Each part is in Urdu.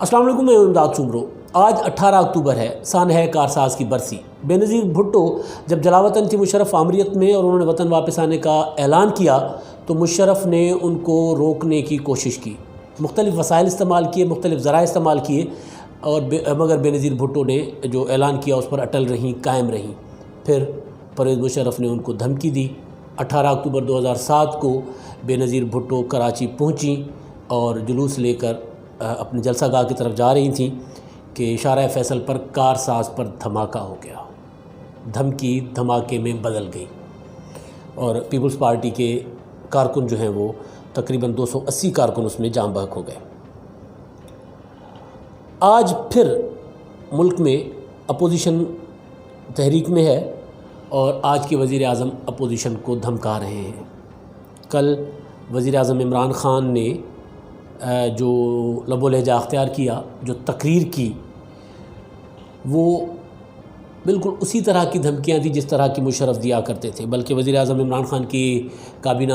السلام علیکم، میں امداد سمرو۔ آج 18 اکتوبر ہے، سان ہے کارساز کی برسی۔ بے نظیر بھٹو جب جلاوطن تھی مشرف آمریت میں اور انہوں نے وطن واپس آنے کا اعلان کیا تو مشرف نے ان کو روکنے کی کوشش کی، مختلف وسائل استعمال کیے، مختلف ذرائع استعمال کیے، اور مگر بے نظیر بھٹو نے جو اعلان کیا اس پر اٹل رہیں، قائم رہیں۔ پھر پرویز مشرف نے ان کو دھمکی دی۔ 18 اکتوبر 2007 کو بے نظیر بھٹو کراچی پہنچیں اور جلوس لے کر اپنے جلسہ گاہ کی طرف جا رہی تھیں کہ اشارہ فیصل پر کارساز پر دھماکہ ہو گیا۔ دھمکی دھماکے میں بدل گئی اور پیپلز پارٹی کے کارکن جو ہیں وہ تقریباً 280 کارکن اس میں جاں بحق ہو گئے۔ آج پھر ملک میں اپوزیشن تحریک میں ہے اور آج کے وزیر اعظم اپوزیشن کو دھمکا رہے ہیں۔ کل وزیر اعظم عمران خان نے جو لب و لہجہ اختیار کیا، جو تقریر کی، وہ بالکل اسی طرح کی دھمکیاں تھیں جس طرح کی مشرف دیا کرتے تھے، بلکہ وزیر اعظم عمران خان کی کابینہ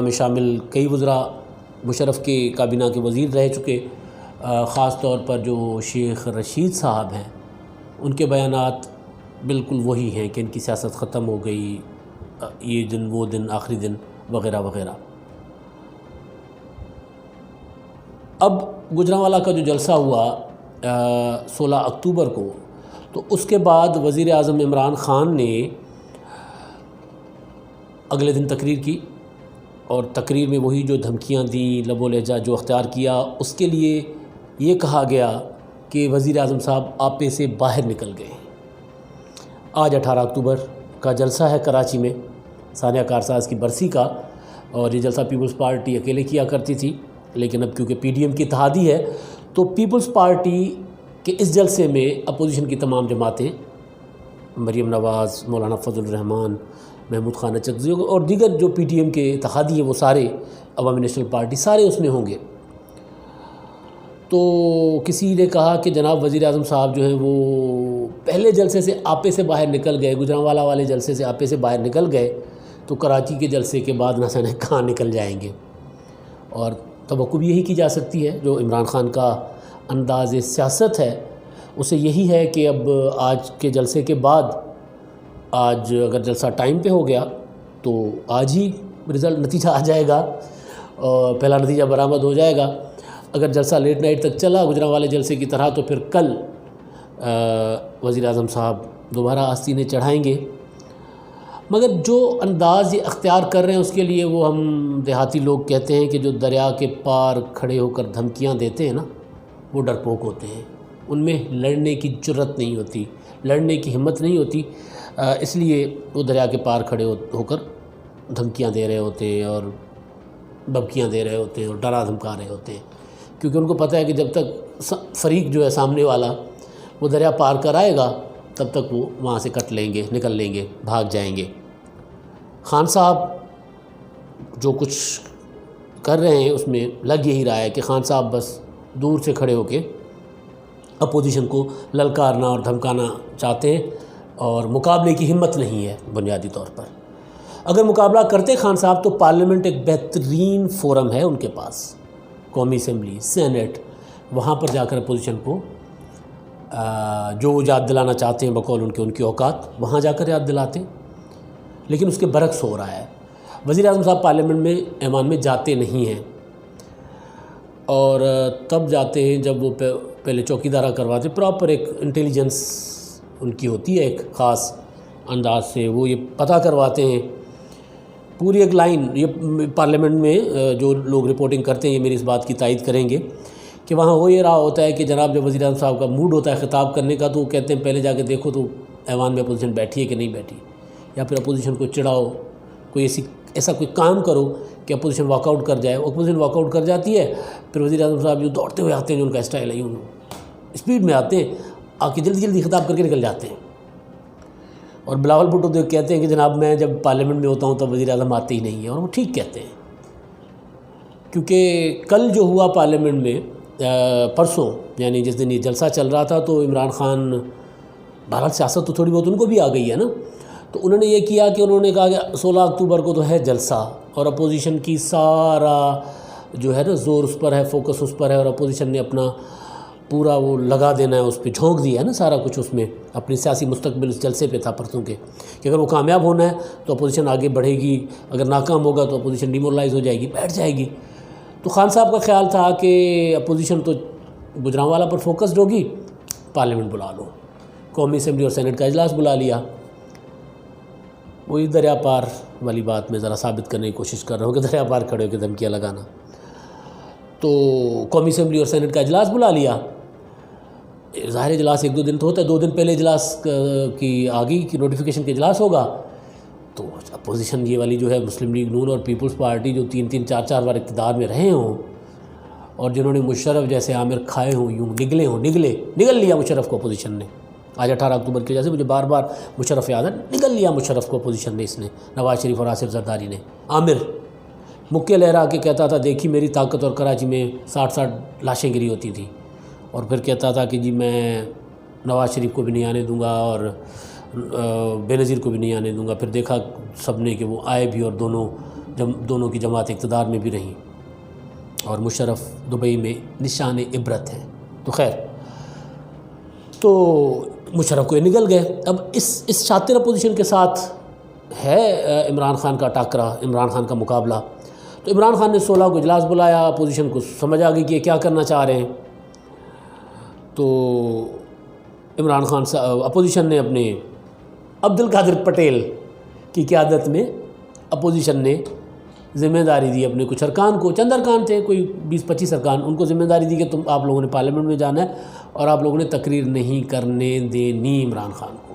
میں شامل کئی وزراء مشرف کے کابینہ کے وزیر رہ چکے، خاص طور پر جو شیخ رشید صاحب ہیں، ان کے بیانات بالکل وہی ہیں کہ ان کی سیاست ختم ہو گئی، یہ دن وہ دن آخری دن وغیرہ وغیرہ۔ اب گجرانوالہ کا جو جلسہ ہوا 16 اکتوبر کو، تو اس کے بعد وزیر اعظم عمران خان نے اگلے دن تقریر کی اور تقریر میں وہی جو دھمکیاں دیں، لب و لہجہ جو اختیار کیا، اس کے لیے یہ کہا گیا کہ وزیر اعظم صاحب آپے سے باہر نکل گئے۔ آج 18 اکتوبر کا جلسہ ہے کراچی میں، سانحہ کارساز کی برسی کا، اور یہ جلسہ پیپلز پارٹی اکیلے کیا کرتی تھی، لیکن اب کیونکہ پی ڈی ایم کی اتحادی ہے تو پیپلز پارٹی کے اس جلسے میں اپوزیشن کی تمام جماعتیں، مریم نواز، مولانا فضل الرحمان، محمود خان چکزی اور دیگر جو پی ٹی ایم کے اتحادی ہیں وہ سارے، عوامی نیشنل پارٹی، سارے اس میں ہوں گے۔ تو کسی نے کہا کہ جناب وزیر اعظم صاحب جو ہیں وہ پہلے جلسے سے آپے سے باہر نکل گئے، گجرانوالہ والے جلسے سے آپے سے باہر نکل گئے تو کراچی کے جلسے کے بعد نہ جانے کہاں نکل جائیں گے۔ اور توقع بھی یہی کی جا سکتی ہے، جو عمران خان کا انداز سیاست ہے اسے یہی ہے کہ اب آج کے جلسے کے بعد، آج اگر جلسہ ٹائم پہ ہو گیا تو آج ہی نتیجہ آ جائے گا اور پہلا نتیجہ برآمد ہو جائے گا۔ اگر جلسہ لیٹ نائٹ تک چلا گجرانوالے جلسے کی طرح تو پھر کل وزیر اعظم صاحب دوبارہ آستینے چڑھائیں گے۔ مگر جو انداز یہ اختیار کر رہے ہیں اس کے لیے وہ ہم دیہاتی لوگ کہتے ہیں کہ جو دریا کے پار کھڑے ہو کر دھمکیاں دیتے ہیں نا، وہ ڈرپوک ہوتے ہیں، ان میں لڑنے کی جرت نہیں ہوتی، لڑنے کی ہمت نہیں ہوتی، اس لیے وہ دریا کے پار کھڑے ہو کر دھمکیاں دے رہے ہوتے ہیں اور ببکیاں دے رہے ہوتے ہیں اور ڈرا دھمکا رہے ہوتے ہیں، کیونکہ ان کو پتہ ہے کہ جب تک فریق جو ہے سامنے والا وہ دریا پار کر آئے گا تب تک وہ وہاں سے کٹ لیں گے، نکل لیں گے، بھاگ جائیں گے۔ خان صاحب جو کچھ کر رہے ہیں اس میں لگ یہی رہا ہے کہ خان صاحب بس دور سے کھڑے ہو کے اپوزیشن کو للکارنا اور دھمکانا چاہتے ہیں اور مقابلے کی ہمت نہیں ہے بنیادی طور پر۔ اگر مقابلہ کرتے خان صاحب تو پارلیمنٹ ایک بہترین فورم ہے ان کے پاس، قومی اسمبلی، سینٹ، وہاں پر جا کر اپوزیشن کو جو یاد دلانا چاہتے ہیں بقول ان کی اوقات، وہاں جا کر یاد دلاتے ہیں، لیکن اس کے برعکس ہو رہا ہے۔ وزیر اعظم صاحب پارلیمنٹ میں ایوان میں جاتے نہیں ہیں اور تب جاتے ہیں جب وہ پہلے چوکی دارہ کرواتے، پراپر ایک انٹیلیجنس ان کی ہوتی ہے، ایک خاص انداز سے وہ یہ پتہ کرواتے ہیں، پوری ایک لائن۔ یہ پارلیمنٹ میں جو لوگ رپورٹنگ کرتے ہیں یہ میری اس بات کی تائید کریں گے کہ وہاں ہو یہ رہا ہوتا ہے کہ جناب جب وزیر اعظم صاحب کا موڈ ہوتا ہے خطاب کرنے کا تو وہ کہتے ہیں پہلے جا کے دیکھو تو ایوان میں اپوزیشن بیٹھی ہے کہ نہیں بیٹھی، یا پھر اپوزیشن کو چڑھاؤ، کوئی ایسا کوئی کام کرو کہ اپوزیشن واک آؤٹ کر جائے۔ اپوزیشن واک آؤٹ کر جاتی ہے، پھر وزیر اعظم صاحب جو دوڑتے ہوئے آتے ہیں، جو ان کا اسٹائل ہے، اسپیڈ میں آتے ہیں، آ کے جلدی جلدی خطاب کر کے نکل جاتے ہیں۔ اور بلاول بھٹو تو کہتے ہیں کہ جناب میں جب پارلیمنٹ میں ہوتا ہوں تب وزیر اعظم آتے ہی نہیں ہیں، اور وہ ٹھیک کہتے ہیں، کیونکہ کل جو ہوا پارلیمنٹ میں پرسوں، یعنی جس دن یہ جلسہ چل رہا تھا، تو عمران خان، بہرحال سیاست تو تھوڑی بہت ان کو بھی آ گئی ہے نا، تو انہوں نے یہ کیا کہ انہوں نے کہا کہ 16 اکتوبر کو تو ہے جلسہ اور اپوزیشن کی سارا جو ہے نا زور اس پر ہے، فوکس اس پر ہے، اور اپوزیشن نے اپنا پورا وہ لگا دینا ہے اس پہ، جھونک دیا ہے نا سارا کچھ اس میں، اپنی سیاسی مستقبل اس جلسے پہ تھا پرسوں کے، کہ اگر وہ کامیاب ہونا ہے تو اپوزیشن آگے بڑھے گی، اگر ناکام ہوگا تو اپوزیشن ڈیمورلائز ہو جائے گی، بیٹھ جائے گی۔ تو خان صاحب کا خیال تھا کہ اپوزیشن تو گوجرانوالا پر فوکسڈ ہوگی، پارلیمنٹ بلا لو، قومی اسمبلی اور سینٹ کا اجلاس بلا لیا۔ وہی دریا پار والی بات میں ذرا ثابت کرنے کی کوشش کر رہا ہوں کہ دریا پار کھڑے ہو کے دھمکیاں لگانا۔ تو قومی اسمبلی اور سینٹ کا اجلاس بلا لیا۔ ظاہر اجلاس 1-2 دن تو ہوتا ہے، 2 دن پہلے اجلاس کی آگئی کہ نوٹیفیکیشن کے اجلاس ہوگا، تو اپوزیشن یہ والی جو ہے مسلم لیگ نون اور پیپلز پارٹی جو 3-3 4-4 بار اقتدار میں رہے ہوں اور جنہوں نے مشرف جیسے عامر کھائے ہوں، یوں نگل لیا مشرف کو اپوزیشن نے۔ آج 18 اکتوبر کی وجہ سے مجھے بار بار مشرف یاد ہے، نگل لیا مشرف کو اپوزیشن نے، اس نے نواز شریف اور آصف زرداری نے۔ عامر مکے لہرا کے کہتا تھا دیکھی میری طاقت، اور کراچی میں 60 لاشیں گری ہوتی تھیں، اور پھر کہتا تھا کہ جی میں نواز شریف کو بھی نہیں آنے دوں گا اور بے نظیر کو بھی نہیں آنے دوں گا۔ پھر دیکھا سب نے کہ وہ آئے بھی، اور دونوں کی جماعت اقتدار میں بھی رہیں، اور مشرف دبئی میں نشان عبرت ہیں۔ تو خیر، تو مشرف کو یہ نگل گئے۔ اب اس شاطر اپوزیشن کے ساتھ ہے عمران خان کا ٹاکرا، عمران خان کا مقابلہ۔ تو عمران خان نے 16 کو اجلاس بلایا، اپوزیشن کو سمجھ آ گئی کہ یہ کیا کرنا چاہ رہے ہیں۔ تو عمران خان اپوزیشن نے اپنے عبدالقادر پٹیل کی قیادت میں اپوزیشن نے ذمہ داری دی اپنے کچھ ارکان کو، چند ارکان تھے، کوئی 20-25 ارکان، ان کو ذمہ داری دی کہ آپ لوگوں نے پارلیمنٹ میں جانا ہے اور آپ لوگوں نے تقریر نہیں کرنے دینی عمران خان کو۔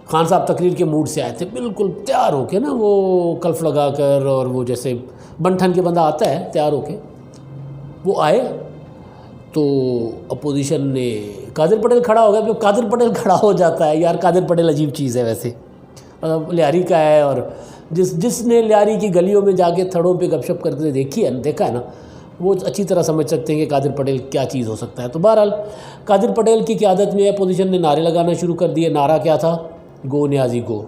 خان صاحب تقریر کے موڈ سے آئے تھے، بالکل تیار ہو کے نا، وہ کلف لگا کر، اور وہ جیسے بنٹھن کے بندہ آتا ہے تیار ہو کے، وہ آئے۔ تو اپوزیشن نے قادر پٹیل کھڑا ہو گیا، پھر قادر پٹیل کھڑا ہو جاتا ہے، یار قادر پٹیل عجیب چیز ہے ویسے، لیاری کا ہے، اور جس نے لیاری کی گلیوں میں جا کے تھڑوں پہ گپ شپ کرتے دیکھا ہے نا، وہ اچھی طرح سمجھ سکتے ہیں کہ قادر پٹیل کیا چیز ہو سکتا ہے۔ تو بہرحال قادر پٹیل کی قیادت میں اپوزیشن نے نعرے لگانا شروع کر دیے۔ نعرہ کیا تھا؟ گو نیازی گو،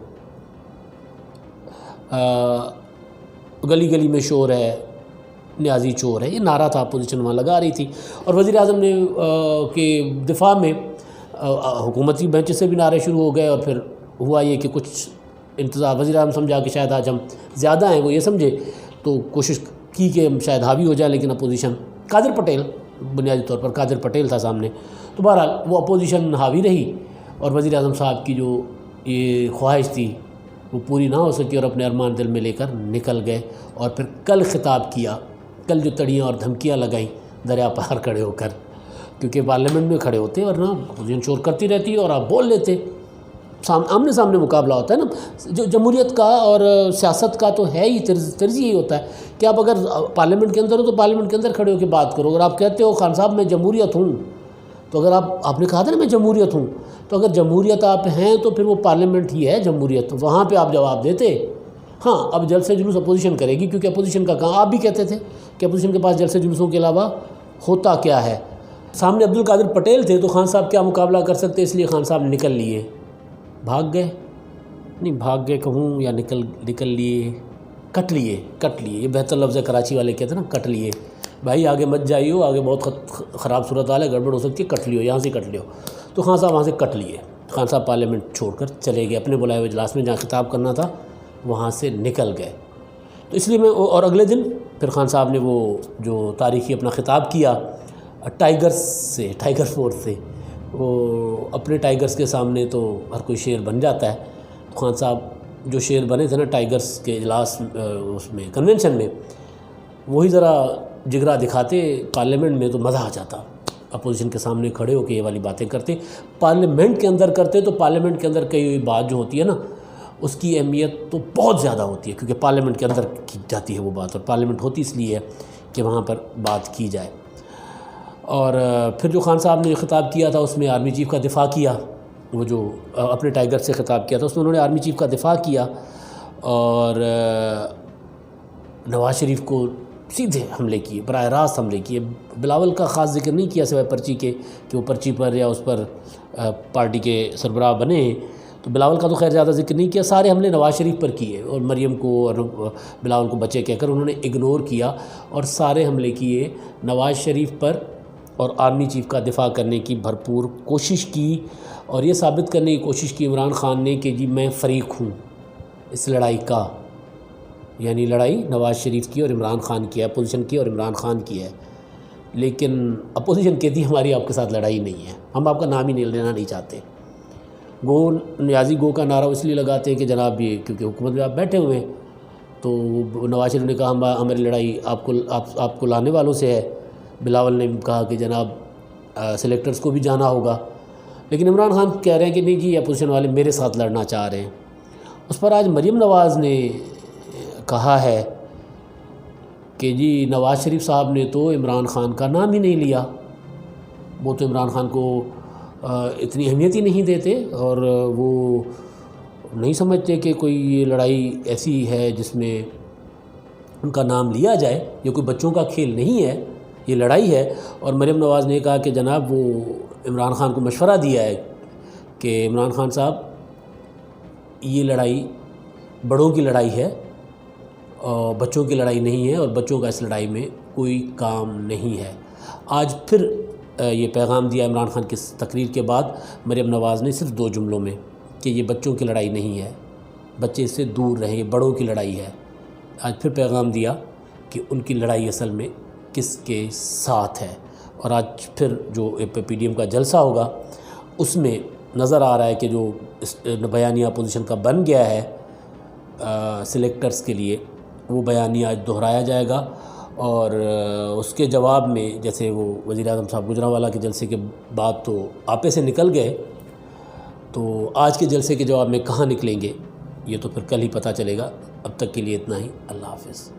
گلی گلی میں شور ہے، نیازی چور ہے، یہ نعرہ تھا اپوزیشن وہاں لگا رہی تھی۔ اور وزیر اعظم نے کے دفاع میں حکومتی بینچ سے بھی نعرے شروع ہو گئے، اور پھر ہوا یہ کہ کچھ انتظار، وزیر اعظم سمجھا کہ شاید آج ہم زیادہ ہیں، وہ یہ سمجھے، تو کوشش کی کہ شاید حاوی ہو جائے، لیکن اپوزیشن، قادر پٹیل بنیادی طور پر قادر پٹیل تھا سامنے، تو بہرحال وہ اپوزیشن حاوی رہی، اور وزیر اعظم صاحب کی جو یہ خواہش تھی وہ پوری نہ ہو سکی، اور اپنے ارمان دل میں لے کر نکل گئے۔ اور پھر کل خطاب کیا، کل جو تڑیاں اور دھمکیاں لگائیں دریا پار کھڑے ہو کر، کیونکہ پارلیمنٹ میں کھڑے ہوتے اور نا اپوزیشن شور کرتی رہتی اور آپ بول لیتے، آمنے سامنے مقابلہ ہوتا ہے نا۔ جو جمہوریت کا اور سیاست کا تو ہے ہی طرز یہی ہوتا ہے کہ آپ اگر پارلیمنٹ کے اندر ہو تو پارلیمنٹ کے اندر کھڑے ہو کے بات کرو۔ اگر آپ کہتے ہو خان صاحب میں جمہوریت ہوں، تو اگر آپ نے کہا تھا نا میں جمہوریت ہوں، تو اگر جمہوریت آپ ہیں تو پھر وہ پارلیمنٹ ہی ہے جمہوریت، وہاں پہ آپ جواب دیتے۔ ہاں، اب جلسے جلوس اپوزیشن کرے گی، کیونکہ اپوزیشن کا کہاں، آپ بھی کہتے تھے کہ اپوزیشن کے پاس جلسے جلوسوں کے علاوہ ہوتا کیا ہے۔ سامنے عبدالقادر پٹیل تھے، تو خان صاحب کیا مقابلہ کر سکتے، اس لیے خان صاحب نکل لیے، بھاگ گئے، نہیں بھاگ گئے کہوں یا نکل لیے، کٹ لیے۔ یہ بہتر لفظ ہے، کراچی والے کہتے ہیں نا کٹ لیے، بھائی آگے مت جائیو، آگے بہت خراب صورتحال ہے، گڑبڑ ہو سکتی ہے، کٹ لیو، یہاں سے کٹ لیو۔ تو خان صاحب وہاں سے کٹ لیے، خان صاحب پارلیمنٹ چھوڑ کر چلے گئے، اپنے بلائے ہوئے اجلاس میں جہاں خطاب کرنا تھا وہاں سے نکل گئے۔ تو اس لیے اور اگلے دن پھر خان صاحب نے وہ جو تاریخی اپنا خطاب کیا ٹائیگر فورس سے، وہ اپنے ٹائیگرز کے سامنے تو ہر کوئی شیر بن جاتا ہے، تو خان صاحب جو شیر بنے تھے نا ٹائیگرز کے اجلاس اس میں کنونشن میں، وہی ذرا جگرا دکھاتے پارلیمنٹ میں تو مزہ آ جاتا، اپوزیشن کے سامنے کھڑے ہو کے یہ والی باتیں کرتے، پارلیمنٹ کے اندر کرتے تو پارلیمنٹ کے اندر کئی ہوئی بات جو ہوتی ہے نا اس کی اہمیت تو بہت زیادہ ہوتی ہے، کیونکہ پارلیمنٹ کے اندر کی جاتی ہے وہ بات، اور پارلیمنٹ ہوتی اس لیے ہے کہ وہاں پر بات کی جائے۔ اور پھر جو خان صاحب نے خطاب کیا تھا اس میں آرمی چیف کا دفاع کیا، وہ جو اپنے ٹائیگر سے خطاب کیا تھا اس میں انہوں نے آرمی چیف کا دفاع کیا، اور نواز شریف کو سیدھے حملے کیے، براہ راست حملے کیے۔ بلاول کا خاص ذکر نہیں کیا سوائے پرچی کے کہ وہ پرچی پر یا اس پر پارٹی کے سربراہ بنے ہیں، تو بلاول کا تو خیر زیادہ ذکر نہیں کیا، سارے حملے نواز شریف پر کیے، اور مریم کو اور بلاول کو بچے کہہ کر انہوں نے اگنور کیا، اور سارے حملے کیے نواز شریف پر، اور آرمی چیف کا دفاع کرنے کی بھرپور کوشش کی، اور یہ ثابت کرنے کی کوشش کی عمران خان نے کہ جی میں فریق ہوں اس لڑائی کا، یعنی لڑائی نواز شریف کی اور عمران خان کی ہے، اپوزیشن کی اور عمران خان کی ہے، لیکن اپوزیشن کہتی ہماری آپ کے ساتھ لڑائی نہیں ہے، ہم آپ کا نام ہی لینا نہیں چاہتے۔ گو نیازی گو کا نعرہ اس لیے لگاتے ہیں کہ جناب یہ کیونکہ حکومت میں آپ بیٹھے ہوئے ہیں، تو نواز شریف نے کہا ہماری لڑائی آپ کو لانے والوں سے ہے، بلاول نے کہا کہ جناب سلیکٹرز کو بھی جانا ہوگا، لیکن عمران خان کہہ رہے ہیں کہ نہیں جی اپوزیشن والے میرے ساتھ لڑنا چاہ رہے ہیں۔ اس پر آج مریم نواز نے کہا ہے کہ جی نواز شریف صاحب نے تو عمران خان کا نام ہی نہیں لیا، وہ تو عمران خان کو اتنی اہمیت ہی نہیں دیتے، اور وہ نہیں سمجھتے کہ کوئی یہ لڑائی ایسی ہے جس میں ان کا نام لیا جائے، یہ کوئی بچوں کا کھیل نہیں ہے، یہ لڑائی ہے۔ اور مریم نواز نے کہا کہ جناب وہ عمران خان کو مشورہ دیا ہے کہ عمران خان صاحب یہ لڑائی بڑوں کی لڑائی ہے اور بچوں کی لڑائی نہیں ہے، اور بچوں کا اس لڑائی میں کوئی کام نہیں ہے۔ آج پھر یہ پیغام دیا عمران خان کی تقریر کے بعد مریم نواز نے، صرف 2 جملوں میں، کہ یہ بچوں کی لڑائی نہیں ہے، بچے اس سے دور رہیں، یہ بڑوں کی لڑائی ہے۔ آج پھر پیغام دیا کہ ان کی لڑائی اصل میں کس کے ساتھ ہے، اور آج پھر جو پی ڈی ایم کا جلسہ ہوگا اس میں نظر آ رہا ہے کہ جو بیانیہ اپوزیشن کا بن گیا ہے سلیکٹرز کے لیے، وہ بیانیہ آج دہرایا جائے گا، اور اس کے جواب میں جیسے وہ وزیر اعظم صاحب گجرانوالہ کے جلسے کے بعد تو آپے سے نکل گئے، تو آج کے جلسے کے جواب میں کہاں نکلیں گے یہ تو پھر کل ہی پتہ چلے گا۔ اب تک کے لیے اتنا ہی، اللہ حافظ۔